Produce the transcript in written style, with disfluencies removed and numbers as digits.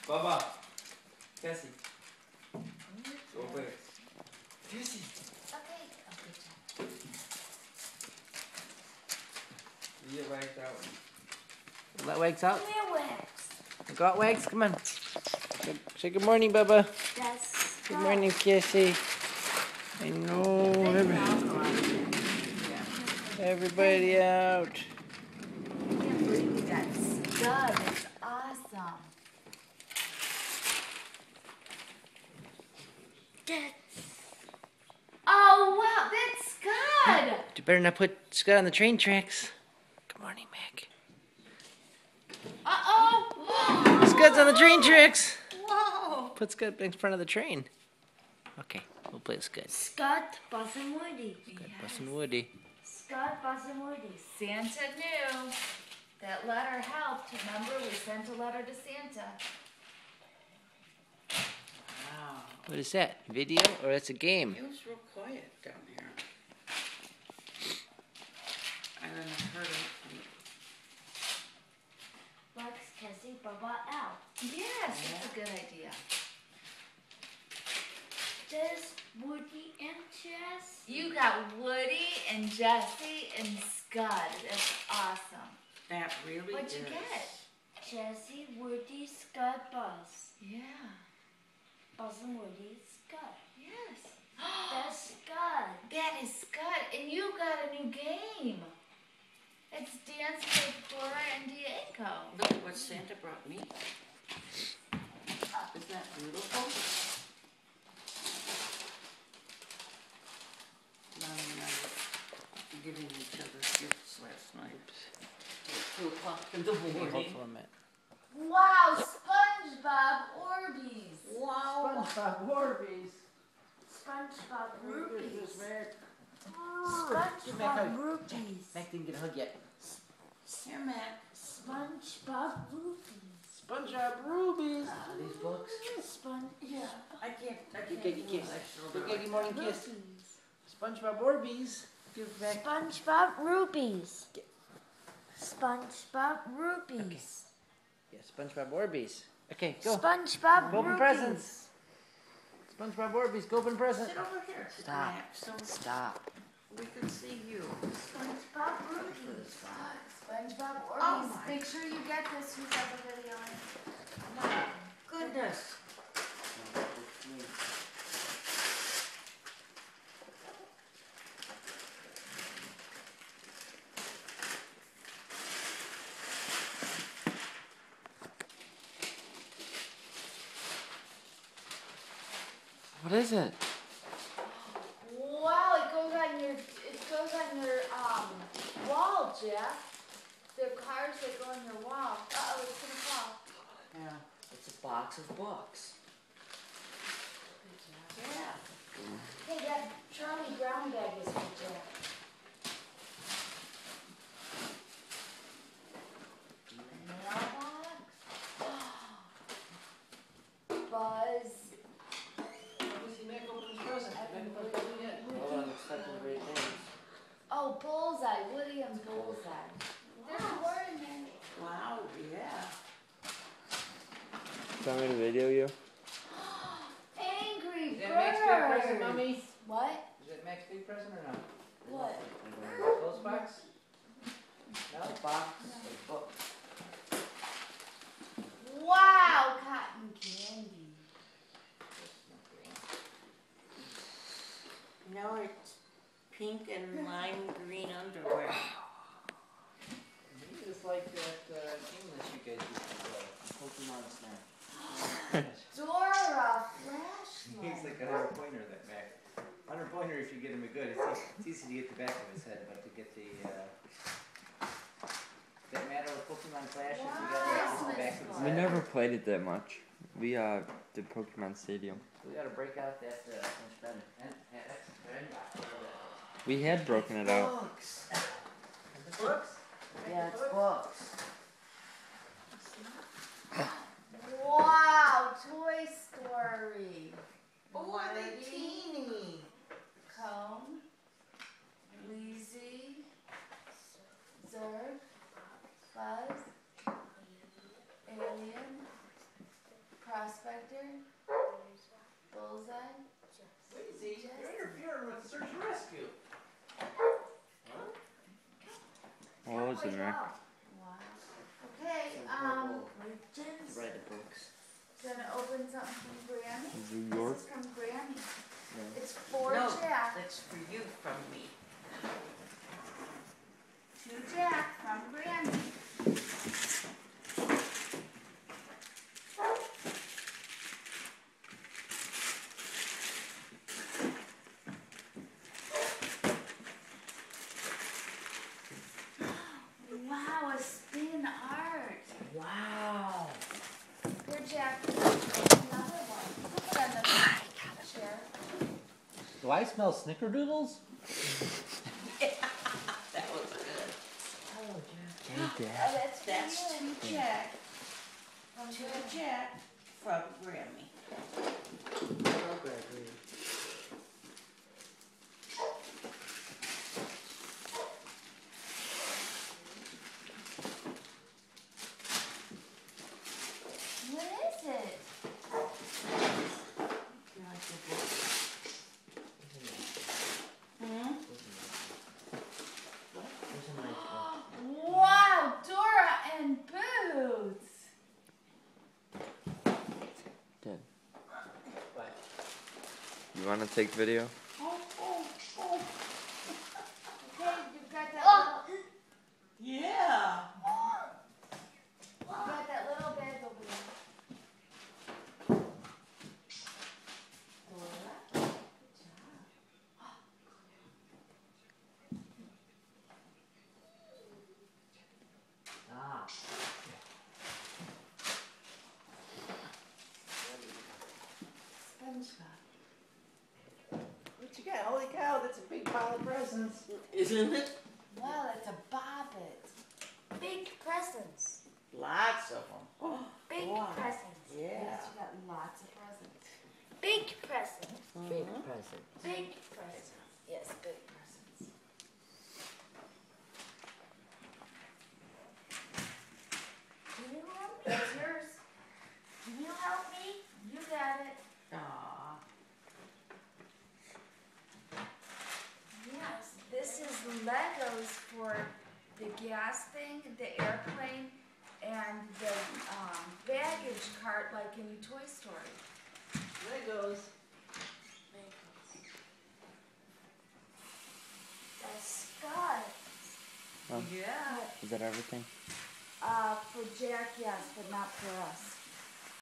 Bubba. Cassie. Go quick. Cassie. Okay. You get whacked out. Let Wags out. Come here, Wax. Go out, Wags. Come on. Say good morning, Bubba. That's Good morning, Cassie. I know. Everybody out. I can't believe you got Scud. It's awesome. Oh, wow. That's Scud. You better not put Scott on the train tracks. Good morning, Mac. Uh-oh. Scott's on the train tracks. Whoa. Put Scott in front of the train. Okay, we'll play Scott. Scud, Buzz, and Woody. Scott, Buzz, and Woody. Scud, Buzz, and Woody. Santa knew. That letter helped. Remember, we sent a letter to Santa. Wow. What is that? Video or that's a game? It was real quiet down here. And then I heard it. Lex, Cassie, Bubba, Al. Yes, that's a good idea. There's Woody and Jess. You got Woody and Jessie and Scud. That's awesome. That really What'd is. you get? Jessie, Woody, Scud, Buzz. Yeah. Buzz and Woody, Scud. Yes. That's Scud. That is Scud. And you got a new game. It's Dance with Dora and Diego. Look what Santa brought me. Isn't that beautiful? Mom and I were giving each other gifts last night. At 2 o'clock in the Hold morning. for a minute. Wow, SpongeBob Orbeez. Wow. SpongeBob Warbies. SpongeBob Rupees. Mac. SpongeBob Rupees. Mac didn't get a hug yet. Here, Matt. SpongeBob Rupees. SpongeBob Rubies. These books. Yeah. I can't Give move kiss. my shoulder. Good morning kiss. SpongeBob Orbeez. Give back. SpongeBob Rupees. SpongeBob Rupees. Yeah, SpongeBob Orbeez. Okay, go. SpongeBob Go open Rupees. presents. SpongeBob Orbeez, go open present. Sit over here. Stop. Matt, so Stop. we can see you. SpongeBob Rupees. SpongeBob Orbeez. Oh my. Make sure you get this. Who's got the video on? My goodness. What is it? Wow, it goes on your wall, Jeff. The cards that go on your wall. Uh-oh, it's gonna fall. Yeah, it's a box of books. Yeah. Hey, that Charlie Brown bag is for Jeff. Buzz. Oh, Bullseye. Woody and Bullseye. There's more in there. Wow, yeah. Do you want me to video you? Angry Is that Birds. Mac's big present, Mommy? What? Is that Mac's big present or not? What? Close box? No? Box of books. Wow, cotton candy. No, it's pink and lime green underwear. You just like that game that you guys used to play. Pokemon Snap. Dora He's flashlight. like a 100-pointer, that Mac. 100-pointer if you get him a good. It's easy to get the back of his head, but to get the... that matter with Pokemon Flash, if you got like, the back of his Wow. head. We never played it that much. We did Pokemon Stadium. We gotta break out that We had broken it out. Books. books? Yeah, it's books. Wow, Toy Story. Oh, are they teeny? Cone. Wheezy. Zerg. Buzz. Alien. Prospector? Bullseye? Lazy, you're interfering with search and rescue. What was in there? Wow. Okay, Jen's Write the books. gonna open something from Grammy. New York? This is from Grammy. Yeah. It's for No, Jack. that's for you from me. To Jack from Grammy. Wow, a spin art. Wow. Here, Jack. Another one. Put that in the chair. Do I smell snickerdoodles? That was good. Oh, Jack. Hey, Oh, Dad. that's for That's you. to Jack. From To Grammy. Jack from Grammy. Oh, Gregory. What is it? You like the book? Hmm? There's a nice book. Wow, Dora and Boots. Dad, What? you wanna take video? Oh, oh, oh. Okay, you've got that little, Yeah. you've got that little bag over there. Dora, good job. Ah. SpongeBob. What you got? Holy cow, that's a big pile of presents. Isn't it? Wow, that's a bobbit. Big presents. Lots of them. Big Wow. presents. Yeah. Yes, you got lots of presents. Big presents. Big present. Big presents. Yes, big presents. Can you help me? It's yours. Can you help me? You got it. Aw. Yes, this is Legos for the gas thing, the airplane, and the baggage cart like in Toy Story. Legos. The Scott. Oh. Yeah. Is that everything? For Jack, yes, but not for us.